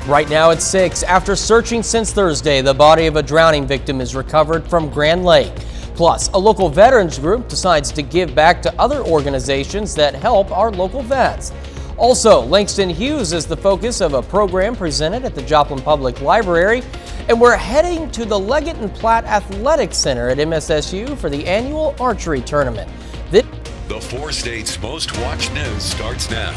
Right now at 6, after searching since Thursday, the body of a drowning victim is recovered from Grand Lake. Plus, a local veterans group decides to give back to other organizations that help our local vets. Also, Langston Hughes is the focus of a program presented at the Joplin Public Library. And we're heading to the Leggett and Platt Athletic Center at MSSU for the annual archery tournament. The 4 states' most watched news starts now.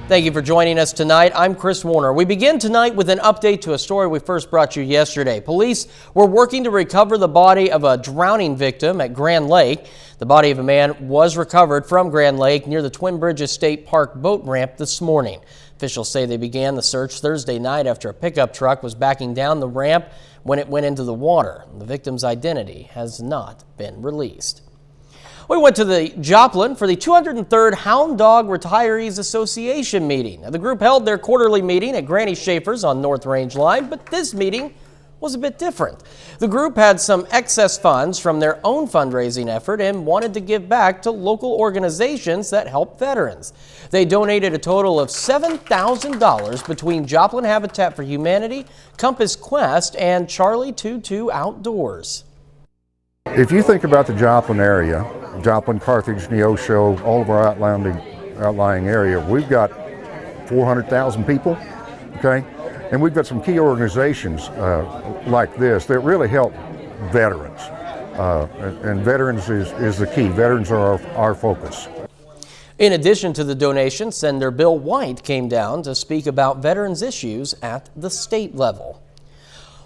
Thank you for joining us tonight. I'm Chris Warner. We begin tonight with an update to a story we first brought you yesterday. Police were working to recover the body of a drowning victim at Grand Lake. The body of a man was recovered from Grand Lake near the Twin Bridges State Park boat ramp this morning. Officials say they began the search Thursday night after a pickup truck was backing down the ramp when it went into the water. The victim's identity has not been released. We went to the Joplin for the 203rd Hound Dog Retirees Association meeting. Now, the group held their quarterly meeting at Granny Schaefer's on North Range Line, but this meeting was a bit different. The group had some excess funds from their own fundraising effort and wanted to give back to local organizations that help veterans. They donated a total of $7,000 between Joplin Habitat for Humanity, Compass Quest, and Charlie 22 Outdoors. If you think about the Joplin area, Joplin, Carthage, Neosho, all of our outlying area, we've got 400,000 people, okay? And we've got some key organizations like this that really help veterans. And veterans is the key. Veterans are our focus. In addition to the donation, Senator Bill White came down to speak about veterans issues at the state level.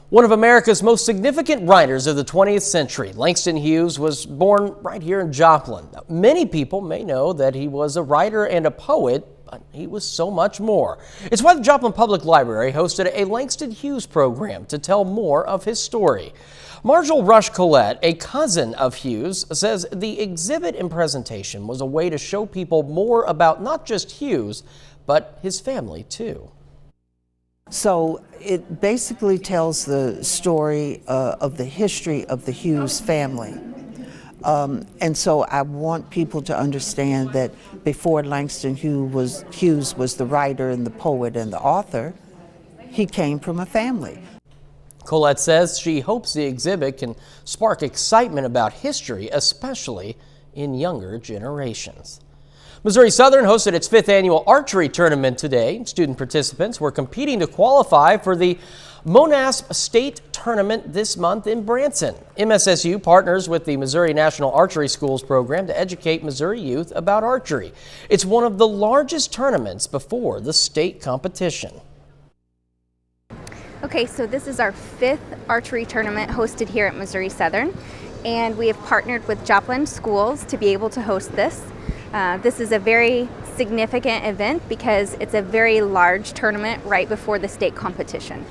One of America's most significant writers of the 20th century, Langston Hughes, was born right here in Joplin. Now, many people may know that he was a writer and a poet, but he was so much more. It's why the Joplin Public Library hosted a Langston Hughes program to tell more of his story. Marshall Rush Collette, a cousin of Hughes, says the exhibit and presentation was a way to show people more about not just Hughes, but his family too. So it basically tells the story of the history of the Hughes family. And so I want people to understand that before Langston Hughes was the writer and the poet and the author, he came from a family. Collette says she hopes the exhibit can spark excitement about history, especially in younger generations. Missouri Southern hosted its 5th annual archery tournament today. Student participants were competing to qualify for the MONASP State Tournament this month in Branson. MSSU partners with the Missouri National Archery Schools program to educate Missouri youth about archery. It's one of the largest tournaments before the state competition. Okay, so this is our 5th archery tournament hosted here at Missouri Southern, and we have partnered with Joplin Schools to be able to host this. This is a very significant event because it's a very large tournament right before the state competition.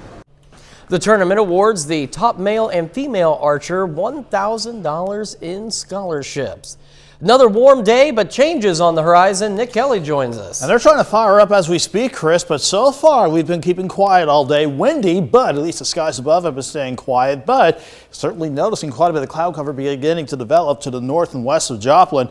The tournament awards the top male and female archer $1,000 in scholarships. Another warm day, but changes on the horizon. Nick Kelly joins us. And they're trying to fire up as we speak, Chris, but so far we've been keeping quiet all day. Windy, but at least the skies above have been staying quiet, but certainly noticing quite a bit of cloud cover beginning to develop to the north and west of Joplin.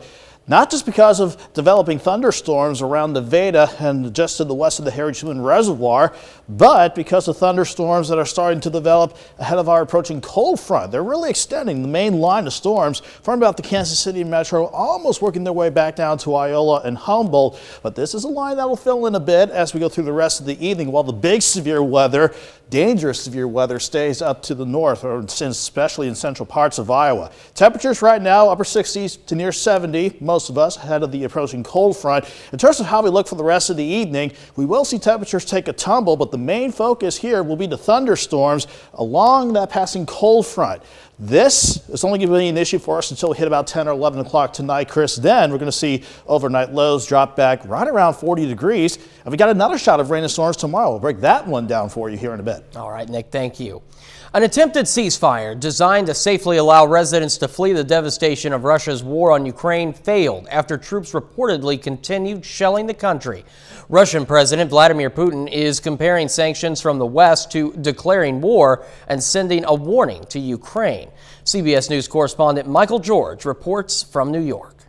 Not just because of developing thunderstorms around Nevada and just to the west of the Harry Truman Reservoir, but because of thunderstorms that are starting to develop ahead of our approaching cold front. They're really extending the main line of storms from about the Kansas City metro, almost working their way back down to Iola and Humboldt. But this is a line that will fill in a bit as we go through the rest of the evening, while the big severe weather, dangerous severe weather, stays up to the north, or especially in central parts of Iowa. Temperatures right now, upper 60s to near 70. Most of us ahead of the approaching cold front. In terms of how we look for the rest of the evening, we will see temperatures take a tumble, but the main focus here will be the thunderstorms along that passing cold front. This is only going to be an issue for us until we hit about 10 or 11 o'clock tonight, Chris. Then we're going to see overnight lows drop back right around 40 degrees. And we got another shot of rain and storms tomorrow. We'll break that one down for you here in a bit. All right, Nick, thank you. An attempted ceasefire designed to safely allow residents to flee the devastation of Russia's war on Ukraine failed after troops reportedly continued shelling the country. Russian President Vladimir Putin is comparing sanctions from the West to declaring war and sending a warning to Ukraine. CBS News correspondent Michael George reports from New York.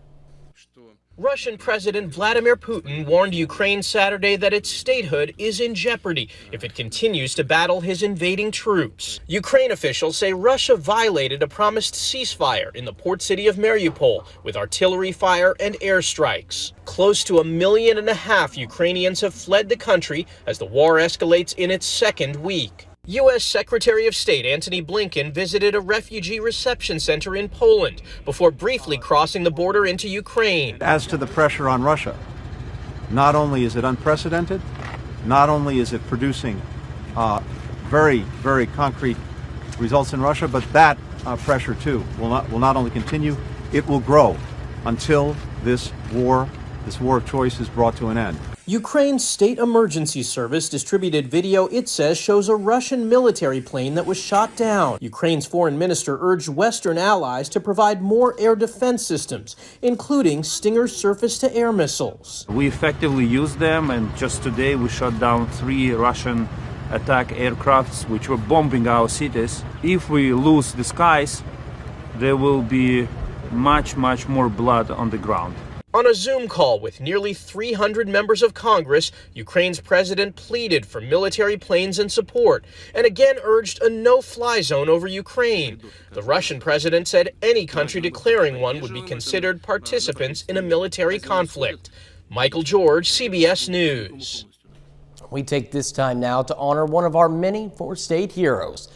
Russian President Vladimir Putin warned Ukraine Saturday that its statehood is in jeopardy if it continues to battle his invading troops. Ukraine officials say Russia violated a promised ceasefire in the port city of Mariupol with artillery fire and airstrikes. Close to 1.5 million Ukrainians have fled the country as the war escalates in its second week. U.S. Secretary of State Antony Blinken visited a refugee reception center in Poland before briefly crossing the border into Ukraine. As to the pressure on Russia, not only is it unprecedented, not only is it producing very, very concrete results in Russia, but that pressure too will not only continue, it will grow until this war of choice is brought to an end. Ukraine's state emergency service distributed video it says shows a Russian military plane that was shot down. Ukraine's foreign minister urged Western allies to provide more air defense systems, including Stinger surface-to-air missiles. We effectively use them, and just today we shot down 3 Russian attack aircrafts which were bombing our cities. If we lose the skies, there will be much more blood on the ground. On a Zoom call with nearly 300 members of Congress, Ukraine's president pleaded for military planes and support, and again urged a no-fly zone over Ukraine. The Russian president said any country declaring one would be considered participants in a military conflict. Michael George, CBS News. We take this time now to honor one of our many four-state heroes.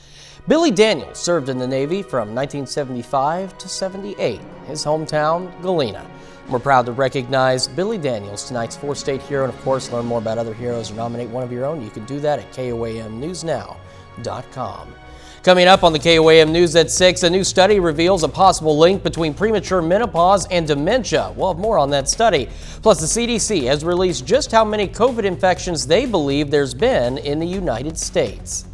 Billy Daniels served in the Navy from 1975 to 78, his hometown, Galena. We're proud to recognize Billy Daniels, tonight's four-state hero, and of course, learn more about other heroes or nominate one of your own. You can do that at KOAMnewsnow.com. Coming up on the KOAM News at 6, a new study reveals a possible link between premature menopause and dementia. We'll have more on that study. Plus, the CDC has released just how many COVID infections they believe there's been in the United States.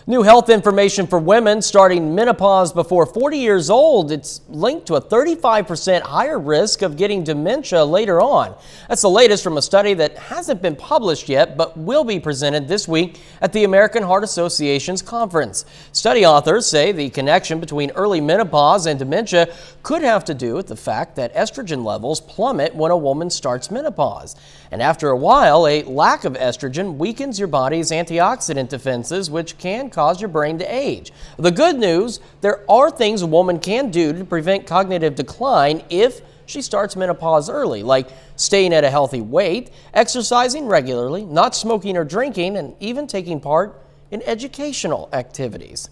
New health information for women starting menopause before 40 years old. It's linked to a 35% higher risk of getting dementia later on. That's the latest from a study that hasn't been published yet, but will be presented this week at the American Heart Association's conference. Study authors say the connection between early menopause and dementia could have to do with the fact that estrogen levels plummet when a woman starts menopause. And after a while, a lack of estrogen weakens your body's antioxidant defenses, which can cause your brain to age. The good news, there are things a woman can do to prevent cognitive decline if she starts menopause early, like staying at a healthy weight, exercising regularly, not smoking or drinking, and even taking part in educational activities.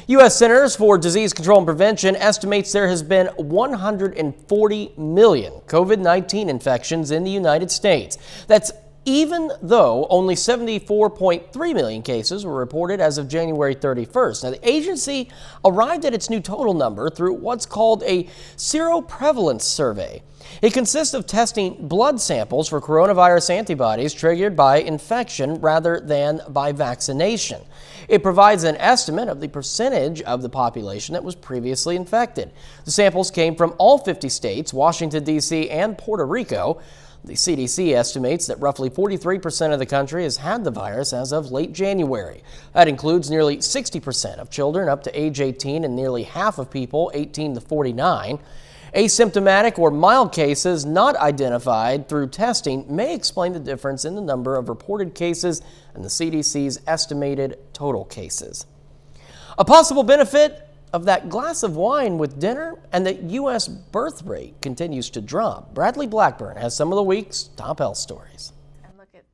U.S. Centers for Disease Control and Prevention estimates there has been 140 million COVID-19 infections in the United States. That's even though only 74.3 million cases were reported as of January 31st. Now, the agency arrived at its new total number through what's called a seroprevalence survey. It consists of testing blood samples for coronavirus antibodies triggered by infection rather than by vaccination. It provides an estimate of the percentage of the population that was previously infected. The samples came from all 50 states, Washington, D.C., and Puerto Rico. The CDC estimates that roughly 43% of the country has had the virus as of late January. That includes nearly 60% of children up to age 18 and nearly half of people 18 to 49. Asymptomatic or mild cases not identified through testing may explain the difference in the number of reported cases and the CDC's estimated total cases. A possible benefit of that glass of wine with dinner, and the U.S. birth rate continues to drop. Bradley Blackburn has some of the week's top health stories.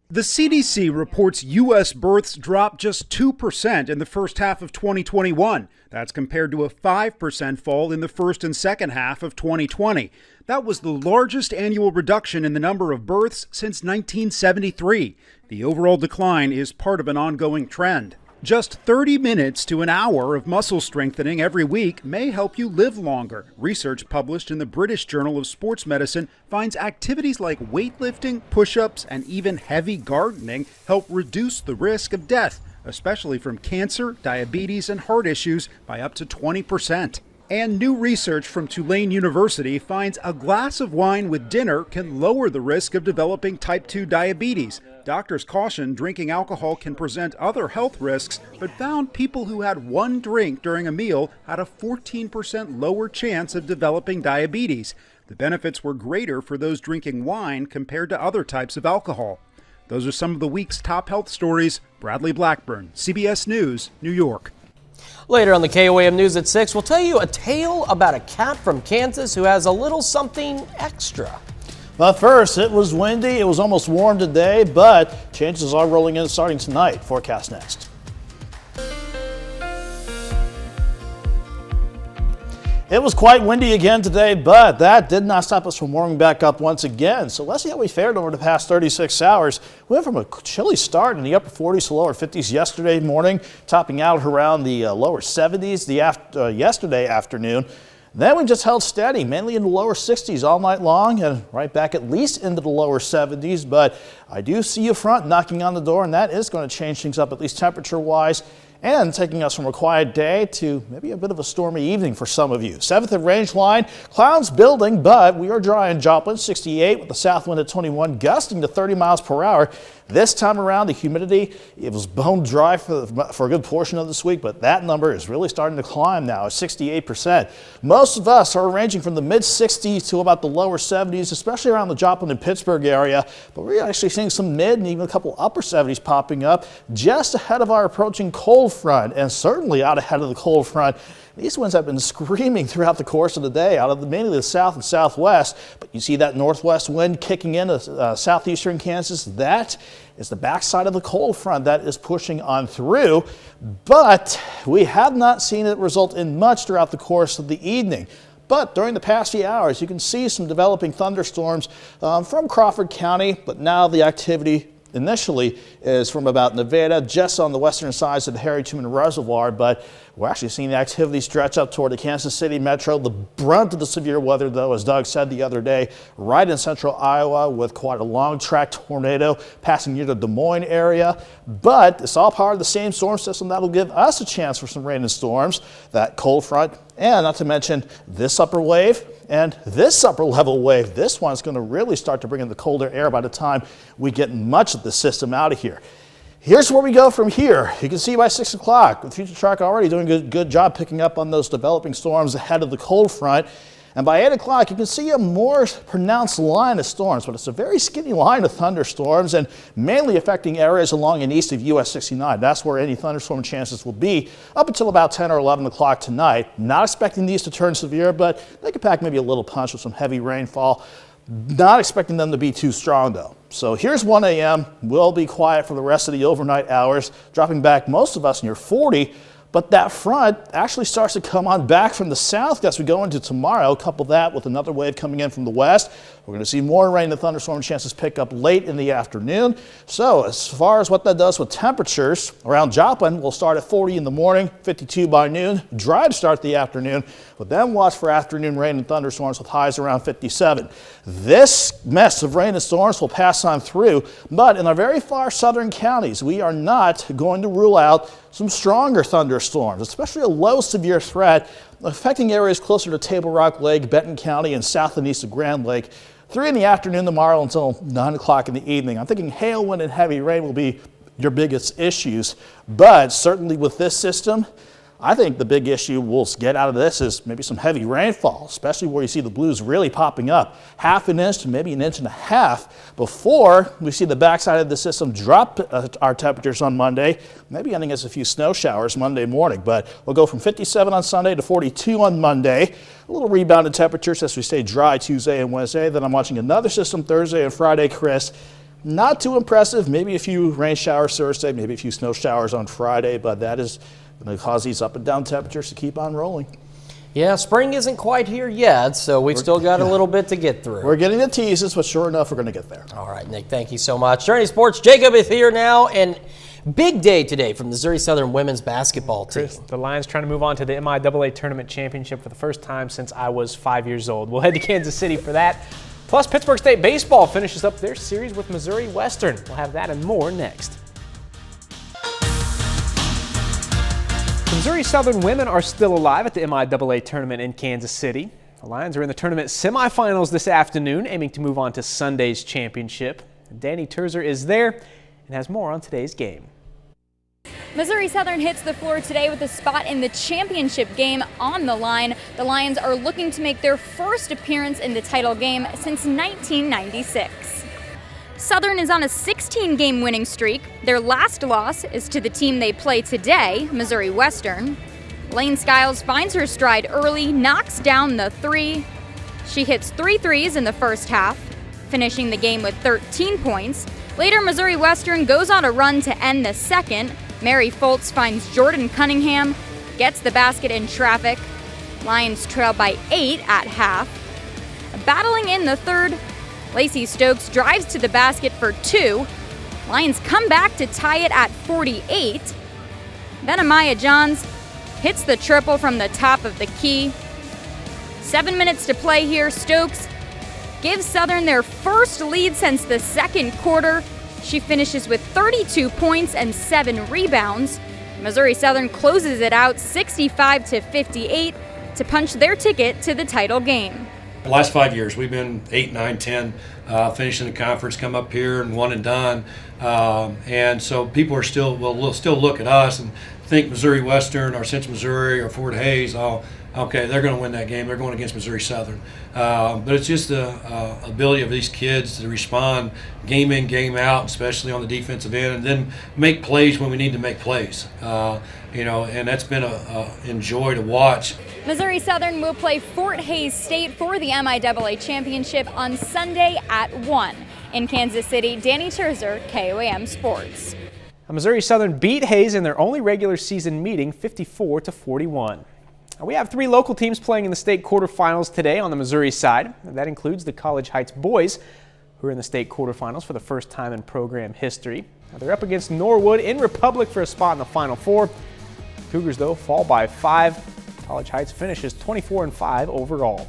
The CDC reports U.S. births dropped just 2% in the first half of 2021. That's compared to a 5% fall in the first and second half of 2020. That was the largest annual reduction in the number of births since 1973. The overall decline is part of an ongoing trend. Just 30 minutes to an hour of muscle strengthening every week may help you live longer. Research published in the British Journal of Sports Medicine finds activities like weightlifting, push-ups, and even heavy gardening help reduce the risk of death, especially from cancer, diabetes, and heart issues by up to 20%. And new research from Tulane University finds a glass of wine with dinner can lower the risk of developing type 2 diabetes. Doctors caution drinking alcohol can present other health risks, but found people who had one drink during a meal had a 14% lower chance of developing diabetes. The benefits were greater for those drinking wine compared to other types of alcohol. Those are some of the week's top health stories. Bradley Blackburn, CBS News, New York. Later on the KOAM News at 6, we'll tell you a tale about a cat from Kansas who has a little something extra. But first, it was windy. It was almost warm today, but changes are rolling in starting tonight. Forecast next. It was quite windy again today, but that did not stop us from warming back up once again. So let's see how we fared over the past 36 hours. We went from a chilly start in the upper 40s to lower 50s yesterday morning, topping out around the lower 70s yesterday afternoon. Then we just held steady, mainly in the lower 60s all night long, and right back at least into the lower 70s. But I do see a front knocking on the door, and that is going to change things up, at least temperature-wise, and taking us from a quiet day to maybe a bit of a stormy evening for some of you. 7th and range line, clouds building, but we are dry in Joplin, 68 with the south wind at 21, gusting to 30 miles per hour. This time around, the humidity, it was bone dry for a good portion of this week, but that number is really starting to climb now at 68%. Most of us are ranging from the mid 60s to about the lower 70s, especially around the Joplin and Pittsburgh area, but we're actually seeing some mid and even a couple upper 70s popping up just ahead of our approaching cold front, and certainly out ahead of the cold front. These winds have been screaming throughout the course of the day out of mainly the south and southwest, but you see that northwest wind kicking into southeastern Kansas. That is the backside of the cold front that is pushing on through, but we have not seen it result in much throughout the course of the evening. But during the past few hours, you can see some developing thunderstorms from Crawford County, but now the activity initially is from about Nevada, just on the western sides of the Harry Truman Reservoir, but we're actually seeing the activity stretch up toward the Kansas City metro. The brunt of the severe weather, though, as Doug said the other day, right in central Iowa with quite a long track tornado passing near the Des Moines area. But it's all part of the same storm system that'll give us a chance for some rain and storms, that cold front, and not to mention this upper wave and this upper level wave. This one's going to really start to bring in the colder air by the time we get much of the system out of here. Here's where we go from here. You can see by 6 o'clock, the Future Track already doing a good job picking up on those developing storms ahead of the cold front. And by 8 o'clock, you can see a more pronounced line of storms, but it's a very skinny line of thunderstorms and mainly affecting areas along and east of US 69. That's where any thunderstorm chances will be up until about 10 or 11 o'clock tonight. Not expecting these to turn severe, but they could pack maybe a little punch with some heavy rainfall. Not expecting them to be too strong, though. So here's 1 a.m. We'll be quiet for the rest of the overnight hours, dropping back most of us near 40. But that front actually starts to come on back from the south as we go into tomorrow. Couple that with another wave coming in from the west. We're going to see more rain and thunderstorm chances pick up late in the afternoon. So as far as what that does with temperatures, around Joplin, we'll start at 40 in the morning, 52 by noon. Dry to start the afternoon, but then watch for afternoon rain and thunderstorms with highs around 57. This mess of rain and storms will pass on through, but in our very far southern counties, we are not going to rule out some stronger thunderstorms, especially a low severe threat affecting areas closer to Table Rock Lake, Benton County, and south and east of Grand Lake. 3 in the afternoon tomorrow until 9 o'clock in the evening. I'm thinking hail, wind, and heavy rain will be your biggest issues, but certainly with this system, I think the big issue we'll get out of this is maybe some heavy rainfall, especially where you see the blues really popping up. Half an inch to maybe an inch and a half before we see the backside of the system drop our temperatures on Monday, maybe ending as a few snow showers Monday morning. But we'll go from 57 on Sunday to 42 on Monday. A little rebound in temperatures as we stay dry Tuesday and Wednesday. Then I'm watching another system Thursday and Friday, Chris. Not too impressive. Maybe a few rain showers Thursday, maybe a few snow showers on Friday, but that is going to cause these up and down temperatures to keep on rolling. Yeah, spring isn't quite here yet, so we've still got a little bit to get through. We're getting the teases, but sure enough, we're going to get there. All right, Nick, thank you so much. Journey Sports, Jacob is here now, and big day today from the Missouri Southern women's basketball team. Chris, the Lions trying to move on to the MIAA Tournament Championship for the first time since I was 5 years old. We'll head to Kansas City for that. Plus, Pittsburgh State baseball finishes up their series with Missouri Western. We'll have that and more next. Missouri Southern women are still alive at the MIAA tournament in Kansas City. The Lions are in the tournament semifinals this afternoon, aiming to move on to Sunday's championship. Danny Terzer is there and has more on today's game. Missouri Southern hits the floor today with a spot in the championship game on the line. The Lions are looking to make their first appearance in the title game since 1996. Southern is on a 16-game winning streak. Their last loss is to the team they play today, Missouri Western. Lane Skiles finds her stride early, knocks down the three. She hits 3 threes in the first half, finishing the game with 13 points. Later, Missouri Western goes on a run to end the second. Mary Foltz finds Jordan Cunningham, gets the basket in traffic. Lions trail by 8 at half. Battling in the third, Lacey Stokes drives to the basket for 2. Lions come back to tie it at 48. Then Amaya Johns hits the triple from the top of the key. 7 minutes to play here. Stokes gives Southern their first lead since the second quarter. She finishes with 32 points and 7 rebounds. Missouri Southern closes it out 65-58 to punch their ticket to the title game. The last 5 years, we've been 8, 9, 10, finishing the conference, come up here and one and done. And so people are will still look at us and think Missouri Western or Central Missouri or Fort Hays, okay, they're going to win that game. They're going against Missouri Southern. But it's just the ability of these kids to respond game in, game out, especially on the defensive end, and then make plays when we need to make plays. And that's been a joy to watch. Missouri Southern will play Fort Hays State for the MIAA Championship on Sunday at 1. In Kansas City, Danny Terzer, KOAM Sports. Missouri Southern beat Hays in their only regular season meeting 54-41. We have 3 local teams playing in the state quarterfinals today on the Missouri side. That includes the College Heights boys, who are in the state quarterfinals for the first time in program history. They're up against Norwood in Republic for a spot in the Final Four. Cougars, though, fall by 5. College Heights finishes 24-5 overall.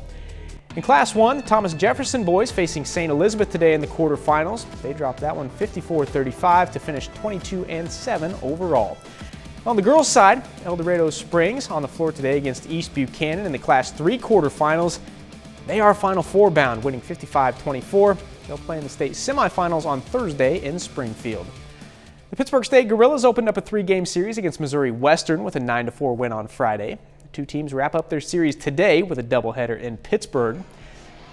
In Class 1, the Thomas Jefferson boys facing St. Elizabeth today in the quarterfinals. They dropped that one 54-35 to finish 22-7 overall. On the girls' side, El Dorado Springs on the floor today against East Buchanan in the Class 3 quarterfinals. They are Final Four bound, winning 55-24. They'll play in the state semifinals on Thursday in Springfield. The Pittsburg State Gorillas opened up a 3-game series against Missouri Western with a 9-4 win on Friday. The 2 teams wrap up their series today with a doubleheader in Pittsburgh.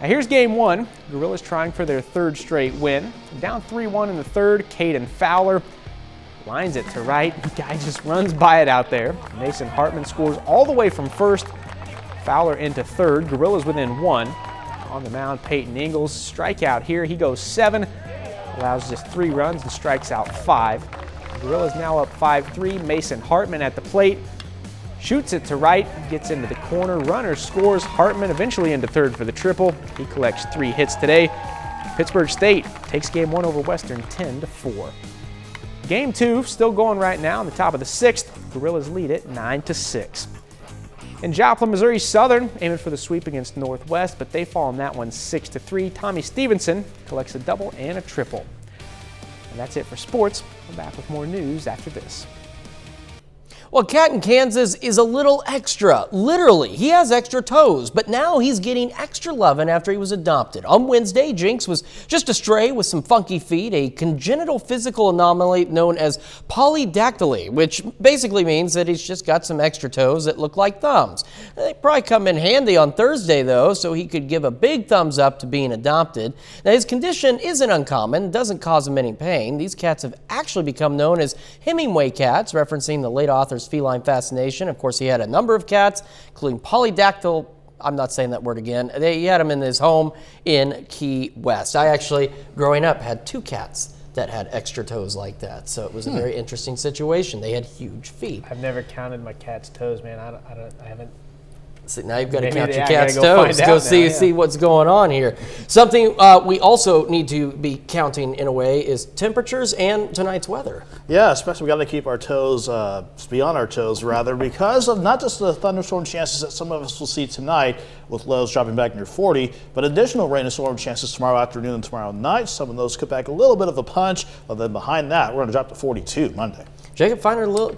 Now here's game 1. Gorillas trying for their 3rd straight win. Down 3-1 in the 3rd, Caden Fowler lines it to right. The guy just runs by it out there. Mason Hartman scores all the way from 1st. Fowler into 3rd. Gorillas within 1. On the mound, Peyton Ingles. Strikeout here. He goes 7. Allows just 3 runs and strikes out 5. The Gorillas now up 5-3. Mason Hartman at the plate. Shoots it to right. Gets into the corner. Runner scores. Hartman eventually into 3rd for the triple. He collects 3 hits today. Pittsburg State takes game 1 over Western 10-4. Game 2 still going right now in the top of the 6th. Gorillas lead it 9-6. In Joplin, Missouri Southern aiming for the sweep against Northwest, but they fall in that one 6-3. Tommy Stevenson collects a double and a triple. And that's it for sports. We're back with more news after this. Well, Cat in Kansas is a little extra. Literally, he has extra toes, but now he's getting extra loving after he was adopted. On Wednesday, Jinx was just a stray with some funky feet, a congenital physical anomaly known as polydactyly, which basically means that he's just got some extra toes that look like thumbs. They probably come in handy on Thursday, though, so he could give a big thumbs up to being adopted. Now, his condition isn't uncommon, doesn't cause him any pain. These cats have actually become known as Hemingway Cats, referencing the late author's feline fascination. Of course, he had a number of cats, including polydactyl. I'm not saying that word again. He had them in his home in Key West. I actually, growing up, had 2 cats that had extra toes like that. So it was a very interesting situation. They had huge feet. I've never counted my cat's toes, man. I haven't See, now you've got to Maybe count they- your I gotta cat's go toes. find Go out see now, yeah. see what's going on here. Something we also need to be counting in a way is temperatures and tonight's weather. Yeah, especially we got to keep our toes, be on our toes rather, because of not just the thunderstorm chances that some of us will see tonight with lows dropping back near 40, but additional rain and storm chances tomorrow afternoon and tomorrow night. Some of those could back a little bit of a punch, but then behind that, we're going to drop to 42 Monday. Jacob, find her a little.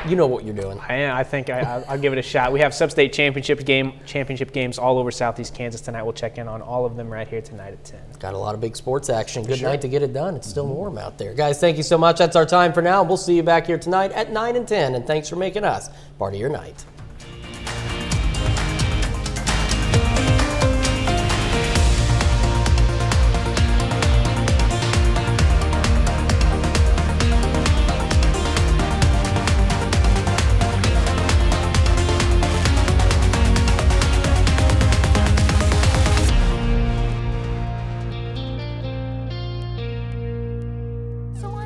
You know what you're doing. I think I'll give it a shot. We have sub-state championship games all over Southeast Kansas tonight. We'll check in on all of them right here tonight at 10. Got a lot of big sports action. Good night to get it done. It's still warm out there. Guys, thank you so much. That's our time for now. We'll see you back here tonight at 9 and 10. And thanks for making us part of your night.